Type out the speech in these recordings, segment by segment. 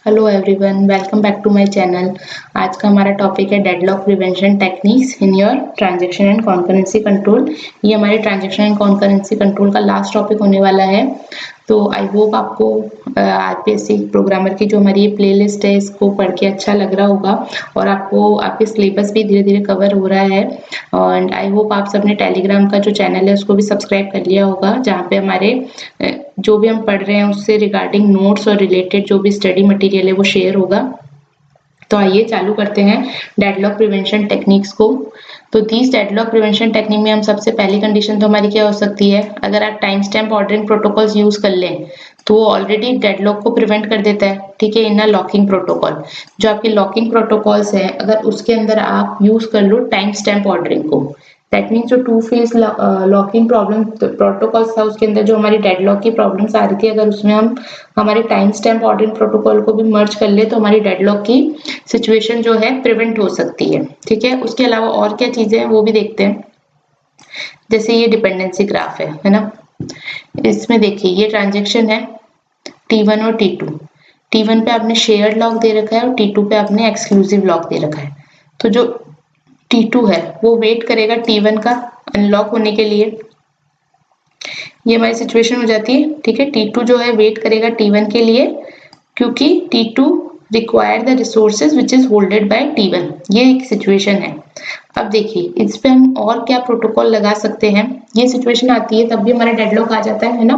Hello everyone, welcome back to my channel. आज का हमारा टॉपिक है deadlock prevention techniques in your transaction and concurrency control. ये हमारे ट्रांजैक्शन एंड कॉन्करेंसी कंट्रोल का लास्ट टॉपिक होने वाला है। तो आई होप आपको आरपीएससी प्रोग्रामर की जो हमारी ये प्लेलिस्ट है इसको पढ़ के अच्छा लग रहा होगा और आपको आपके सिलेबस भी धीरे धीरे कवर हो रहा है। और आई होप आप सबने टेलीग्राम का जो चैनल है उसको भी सब्सक्राइब कर लिया होगा, जहाँ पे हमारे जो भी हम पढ़ रहे हैं उससे रिगार्डिंग नोट्स और रिलेटेड जो भी स्टडी मटेरियल है वो शेयर होगा। तो आइए चालू करते हैं डेडलॉक प्रिवेंशन टेक्निक्स को। तो दीज डेडलॉक प्रिवेंशन टेक्निक में हम सबसे पहली कंडीशन तो हमारी क्या हो सकती है, अगर आप time stamp ordering protocols use कर लें तो वो ऑलरेडी डेडलॉक को प्रिवेंट कर देता है। ठीक है, इन लॉकिंग प्रोटोकॉल, जो आपके लॉकिंग प्रोटोकॉल्स हैं, अगर उसके अंदर आप यूज कर लो टाइम स्टैम्प ऑर्डरिंग को, दैट मीन्स जो two phase locking problem protocols था उसके अंदर जो हमारी डेडलॉक की प्रॉब्लम्स आ रही थी, अगर उसमें हम हमारे टाइम स्टैम्प ऑर्डरिंग प्रोटोकॉल को भी मर्ज कर ले तो हमारी डेडलॉक की सिचुएशन जो है प्रिवेंट हो सकती है। ठीक है, उसके अलावा और क्या चीजें हैं वो भी देखते हैं। जैसे ये डिपेंडेंसी ग्राफ है ना, इसमें देखिए ये ट्रांजेक्शन है T1 और T2। T1 पे आपने शेयर्ड लॉक दे रखा है और T2 पे आपने एक्सक्लूसिव लॉक दे रखा है। तो जो T2 है वो वेट करेगा T1 का अनलॉक होने के लिए। ये हमारी सिचुएशन हो जाती है। ठीक है, T2 जो है वेट करेगा T1 के लिए, क्योंकि T2 require the resources which is holded by T1। ये एक सिचुएशन है। अब देखिए इस पे हम और क्या प्रोटोकॉल लगा सकते हैं। ये सिचुएशन आती है तब भी हमारा डेडलॉक आ जाता है ना।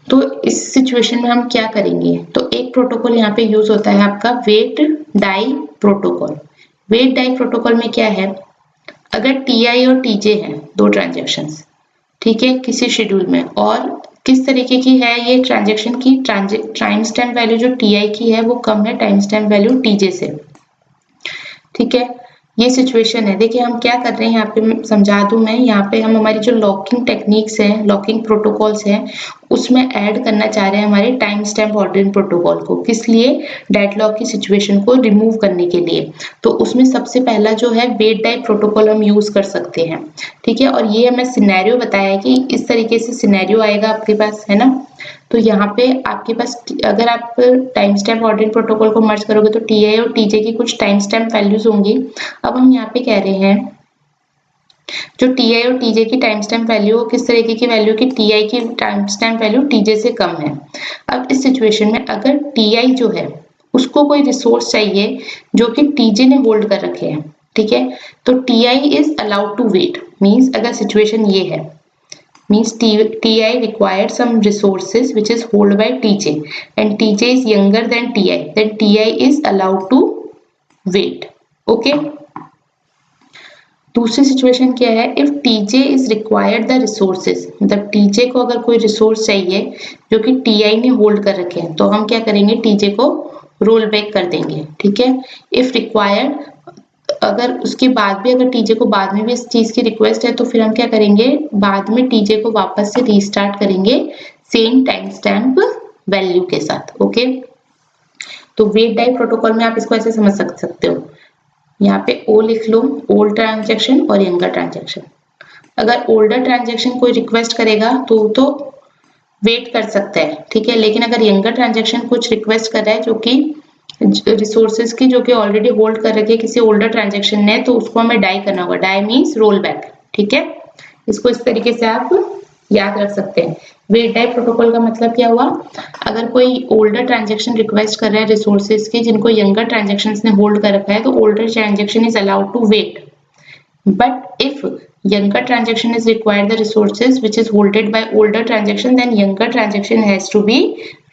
तो इस सिचुएशन में हम क्या करेंगे, तो एक प्रोटोकॉल यहाँ पे यूज होता है आपका wait die protocol. Wait die protocol में क्या है, अगर Ti और Tj हैं दो ट्रांजेक्शन्स, ठीक है, किसी शेड्यूल में, और किस तरीके की है ये ट्रांजेक्शन की टाइम स्टैम्प वैल्यू जो Ti की है वो कम है टाइम स्टैम्प वैल्यू Tj से। ठीक है, ये सिचुएशन है। देखिए हम क्या कर रहे हैं यहाँ पे, समझा दूं मैं, यहाँ पे हम हमारी जो लॉकिंग टेक्निक्स हैं, लॉकिंग प्रोटोकॉल्स हैं, उसमें ऐड करना चाह रहे हैं हमारे टाइम स्टैम्प ऑर्डरिंग प्रोटोकॉल को। किस लिए, डेडलॉक की सिचुएशन को रिमूव करने के लिए। तो उसमें सबसे पहला जो है वेट डाई प्रोटोकॉल हम यूज कर सकते हैं। ठीक है, और ये हमें सिनेरियो बताया है कि इस तरीके से सिनेरियो आएगा आपके पास, है ना। तो यहाँ पे आपके पास अगर आप टाइम स्टैम्प ऑर्डरिंग प्रोटोकॉल को मर्ज करोगे तो Ti और Tj की कुछ टाइम स्टैम्प वैल्यूज होंगी। अब हम यहाँ पे कह रहे हैं जो Ti और Tj की टाइम स्टैम्प वैल्यू किस तरीके की वैल्यू की, Ti की टाइम स्टैम्प वैल्यू Tj से कम है। अब इस सिचुएशन में अगर Ti जो है उसको कोई रिसोर्स चाहिए जो कि Tj ने होल्ड कर रखे हैं, ठीक है, तो Ti is allowed to wait. Means अगर सिचुएशन ये है, means Ti required some resources which is held by Tj and Tj is younger than Ti, then Ti is allowed to wait. Okay, दूसरी सिचुएशन क्या है, if Tj is required the resources, मतलब Tj को अगर कोई resource चाहिए जो कि Ti ने होल्ड कर रखे हैं, तो हम क्या करेंगे, Tj को रोल बैक कर देंगे। ठीक है, इफ रिक्वायर्ड, अगर उसके बाद भी अगर Tj को बाद में भी इस चीज की रिक्वेस्ट है तो फिर हम क्या करेंगे, बाद में Tj को वापस से रीस्टार्ट करेंगे सेम टाइम स्टैम्प वैल्यू के साथ। ओके, तो वेट डाई प्रोटोकॉल में आप इसको ऐसे समझ सकते हो, यहाँ पे O लिख लो, ओल्ड ट्रांजेक्शन और यंगर ट्रांजेक्शन। अगर ओल्डर ट्रांजेक्शन कोई रिक्वेस्ट करेगा तो वेट कर सकता है, ठीक है, लेकिन अगर यंगर ट्रांजेक्शन कुछ रिक्वेस्ट कर रहा है जो कि रिसोर्सेज की जो कि ऑलरेडी होल्ड कर रखे किसी ओल्डर ट्रांजेक्शन ने, तो उसको हमें डाई करना होगा। Die means roll back. ठीक है, इसको इस तरीके से आप याद रख सकते हैं। वेट डाई प्रोटोकॉल का मतलब क्या हुआ, अगर कोई ओल्डर ट्रांजेक्शन रिक्वेस्ट कर रहा है रिसोर्सेज की जिनको यंगर ट्रांजेक्शन ने होल्ड कर रखा है, तो older transaction is allowed to wait, but if younger transaction is required the resources which is holded by older transaction, then younger transaction has to be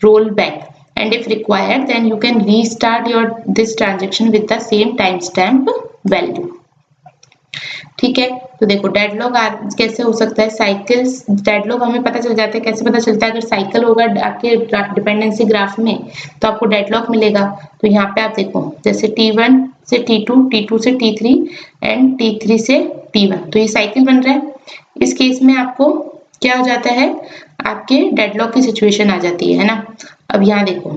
rolled back, and if required then you can restart your this transaction with the same timestamp value. ठीक है, तो देखो deadlock कैसे हो सकता है, cycles, deadlock हमें पता चल जाता है, कैसे पता चलता है, अगर साइकिल होगा आपके डिपेंडेंसी ग्राफ में तो आपको डेडलॉक मिलेगा। तो यहाँ पे आप देखो जैसे T1 से T2, T2 से T3 एंड T3 से T1, तो ये साइकिल बन रहा है। इस केस में आपको क्या हो जाता है, आपके डेडलॉक की सिचुएशन आ जाती है ना। अब यहाँ देखो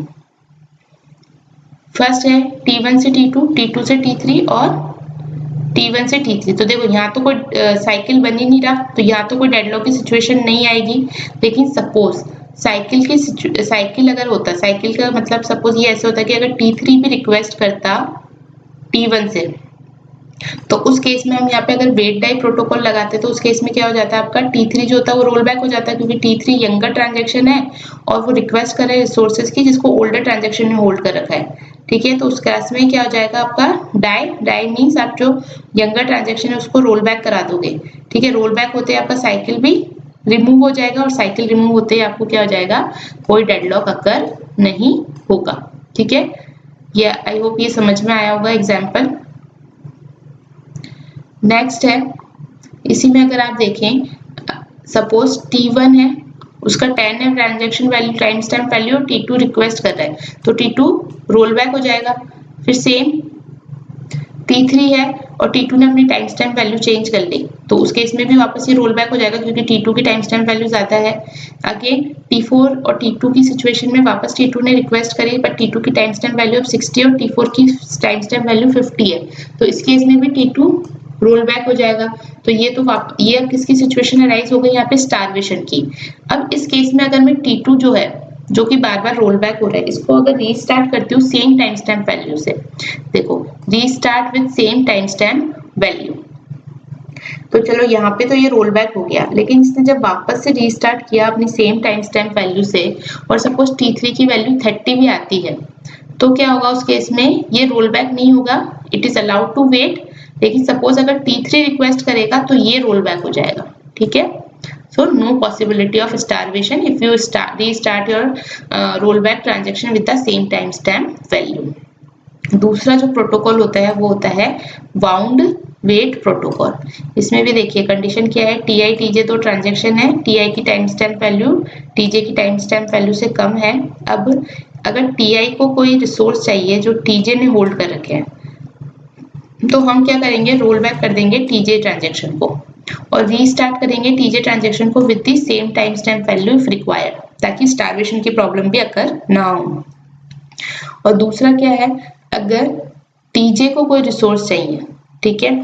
फर्स्ट है T1 से T2, T2 से T3 और T1 से T3। तो देखो यहाँ तो कोई साइकिल बन ही नहीं रहा, तो यहाँ तो कोई डेडलॉक की सिचुएशन नहीं आएगी। लेकिन सपोज साइकिल अगर होता, साइकिल का मतलब सपोज ये ऐसे होता कि अगर T3 भी रिक्वेस्ट करता T1 से, तो उस केस में हम यहाँ पे अगर वेट डाई प्रोटोकॉल लगाते तो उस केस में क्या हो जाता है, आपका T3 जो होता है वो रोल बैक हो जाता है, क्योंकि T3 यंगर ट्रांजेक्शन है और वो रिक्वेस्ट कर रहे हैं रिसोर्सेज की जिसको ओल्डर ट्रांजेक्शन ने होल्ड कर रखा है। ठीक है, तो उस केस में क्या हो जाएगा आपका डाई मीन्स आप जो यंगर ट्रांजेक्शन है उसको रोल बैक करा दोगे। ठीक है, रोल बैक होते आपका साइकिल भी रिमूव हो जाएगा और साइकिल रिमूव होते ही आपको क्या हो जाएगा, कोई डेडलॉक अकर नहीं होगा। ठीक है, ये आई होप ये समझ में आया होगा एग्जाम्पल। नेक्स्ट है, इसी में अगर आप देखें, सपोज T1 है, उसका 10 है transaction value, time stamp value, और T2 रिक्वेस्ट कर रहा है तो T2 रोल बैक हो जाएगा। फिर सेम T3 है और T2 ने अपनी टाइम स्टैम्प वैल्यू चेंज कर ली तो उस केस में भी वापस ये रोल बैक हो जाएगा क्योंकि T2 की टाइम स्टैम्प वैल्यू ज्यादा है। अगेन T4 और T2 की सिचुएशन में वापस T2 ने रिक्वेस्ट करी बट T2 की टाइम स्टैम्प वैल्यू अब 60 और T4 की टाइम स्टैम्प वैल्यू 50 है, तो इस केस में भी T2 रोल बैक हो जाएगा। तो ये तो ये अब किसकी सिचुएशन अराइज हो गई यहाँ पे, स्टारवेशन की। अब इस केस में अगर मैं T2 जो है, जो कि बार बार रोल बैक हो रहा है, इसको अगर रीस्टार्ट करती हूँ सेम टाइम स्टैम्प वैल्यू से, देखो restart with same time stamp value, तो चलो यहाँ पे तो ये रोल बैक हो गया, लेकिन इसने जब वापस से रीस्टार्ट किया अपनी सेम टाइम स्टैम्प वैल्यू से और सपोज T3 की वैल्यू 30 भी आती है, तो क्या होगा उस केस में, ये रोल बैक नहीं होगा, it is allowed to wait. लेकिन सपोज अगर T3 रिक्वेस्ट करेगा तो ये रोल बैक हो जाएगा। ठीक है, so no possibility of starvation if you restart your rollback transaction with the same timestamp value। दूसरा जो प्रोटोकॉल होता है वो होता है बाउंड वेट प्रोटोकॉल। इसमें भी देखिए कंडीशन क्या है, टी टीजे दो ट्रांजेक्शन है, टी की टाइम स्टैम्प वैल्यू टीजे की टाइम स्टैम्प वैल्यू से कम है। अब अगर टी को कोई रिसोर्स चाहिए जो टीजे ने होल्ड कर रखे हैं, तो हम क्या करेंगे, रोल बैक कर देंगे टीजे ट्रांजेक्शन को और रीस्टार्ट करेंगे टीजे ट्रांजेक्शन को with the same time stamp value if required, ताकि स्टारवेशन की प्रॉब्लम भी अकर ना हो। और दूसरा क्या है, अगर टीजे को कोई रिसोर्स चाहिए, ठीक है,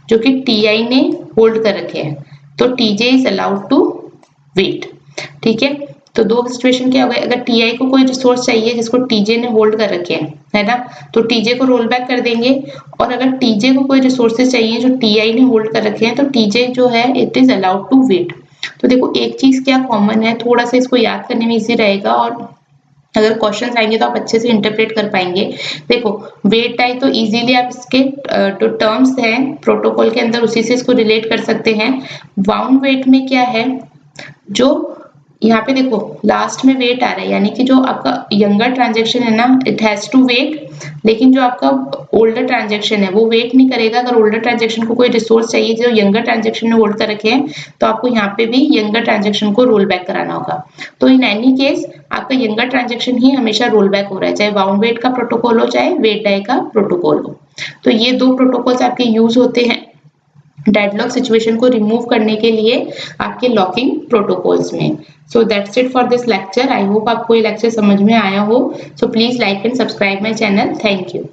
जो कि टीआई ने होल्ड कर रखे हैं, तो TJ is allowed to wait. ठीक है, तो दो सिचुएशन क्या हो गए, अगर टीआई को कोई रिसोर्स चाहिए जिसको टीजे ने होल्ड कर रखे हैं, है ना, तो टीजे को रोल बैक कर देंगे, और अगर टीजे को कोई रिसोर्सेज चाहिए जो टीआई ने होल्ड कर रखे हैं, तो टीजे जो है it is allowed to wait. तो देखो एक चीज क्या कॉमन है, थोड़ा सा इसको याद करने में इजी रहेगा और अगर क्वेश्चंस आएंगे तो आप अच्छे से इंटरप्रेट कर पाएंगे। देखो वेट टाई तो इजीली आप इसके जो टर्म्स हैं प्रोटोकॉल के अंदर उसी से इसको रिलेट कर सकते हैं। बाउंड वेट में क्या है, जो यहाँ पे देखो लास्ट में वेट आ रहा है, यानी कि जो आपका यंगर ट्रांजेक्शन है ना इट हैज टू वेट, लेकिन जो आपका ओल्डर ट्रांजेक्शन है वो वेट नहीं करेगा। अगर ओल्डर ट्रांजेक्शन को कोई रिसोर्स चाहिए जो यंगर ट्रांजेक्शन ने होल्ड कर रखे हैं, तो आपको यहाँ पे भी यंगर ट्रांजेक्शन को रोल बैक कराना होगा। तो इन एनी केस आपका यंगर ट्रांजेक्शन ही हमेशा रोल बैक हो रहा है, चाहे बाउंड वेट का प्रोटोकॉल हो चाहे वेट डाई का प्रोटोकॉल हो। तो ये दो प्रोटोकॉल्स आपके यूज होते हैं डेडलॉक सिचुएशन को रिमूव करने के लिए आपके लॉकिंग प्रोटोकॉल्स में। So that's it for this lecture. I hope आपको ये लेक्चर समझ में आया हो। So please like and subscribe my channel. Thank you.